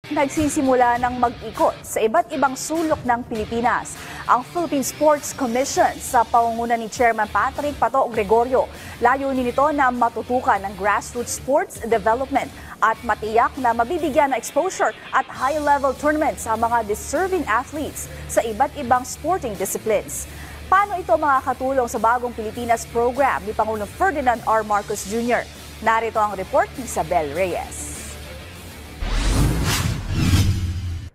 Nagsisimula ng mag-ikot sa iba't ibang sulok ng Pilipinas ang Philippine Sports Commission sa pangunguna ni Chairman Patrick Pato Gregorio. Layunin nito na matutukan ng grassroots sports development at matiyak na mabibigyan ng exposure at high-level tournaments sa mga deserving athletes sa iba't ibang sporting disciplines. Paano ito makakatulong sa Bagong Pilipinas program ni Pangulong Ferdinand R. Marcos Jr.? Narito ang report ni Isabel Reyes.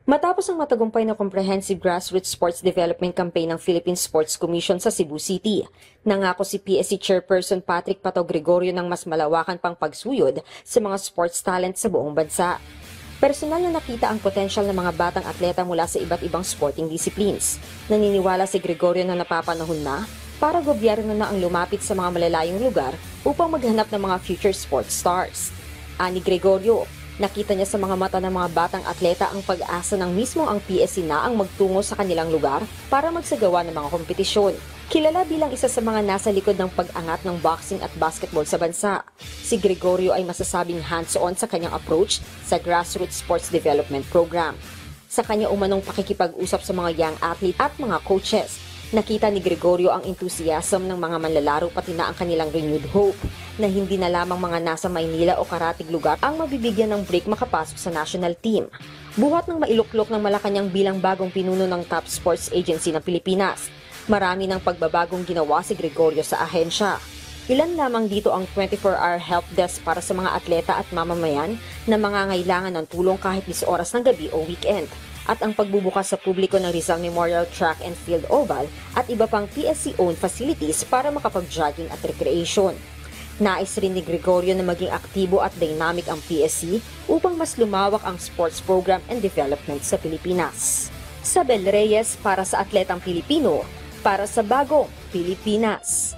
Matapos ang matagumpay na comprehensive grassroots sports development campaign ng Philippine Sports Commission sa Cebu City, nangako si PSC Chairperson Patrick Pato Gregorio ng mas malawakan pang pagsuyod sa mga sports talent sa buong bansa. Personal na nakita ang potensyal ng mga batang atleta mula sa iba't ibang sporting disciplines. Naniniwala si Gregorio na napapanahon na para gobyerno na ang lumapit sa mga malalayong lugar upang maghanap ng mga future sports stars. Ani Gregorio, nakita niya sa mga mata ng mga batang atleta ang pag-asa ng mismo ang PSC na ang magtungo sa kanilang lugar para magsagawa ng mga kompetisyon. Kilala bilang isa sa mga nasa likod ng pag-angat ng boxing at basketball sa bansa, si Gregorio ay masasabing hands-on sa kanyang approach sa grassroots sports development program. Sa kanya umanong pakikipag-usap sa mga young athlete at mga coaches, nakita ni Gregorio ang enthusiasm ng mga manlalaro pati na ang kanilang renewed hope na hindi na lamang mga nasa Maynila o karatig lugar ang mabibigyan ng break makapasok sa national team. Buhat ng mailuklok ng Malacanang bilang bagong pinuno ng top sports agency ng Pilipinas, marami ng pagbabagong ginawa si Gregorio sa ahensya. Ilan lamang dito ang 24-hour help desk para sa mga atleta at mamamayan na mangangailangan ng tulong kahit 10 oras ng gabi o weekend, at ang pagbubukas sa publiko ng Rizal Memorial Track and Field Oval at iba pang PSC-owned facilities para makapag-jogging at recreation. Nais rin ni Gregorio na maging aktibo at dynamic ang PSC upang mas lumawak ang sports program and development sa Pilipinas. Isabel Reyes para sa Atletang Pilipino, para sa Bagong Pilipinas.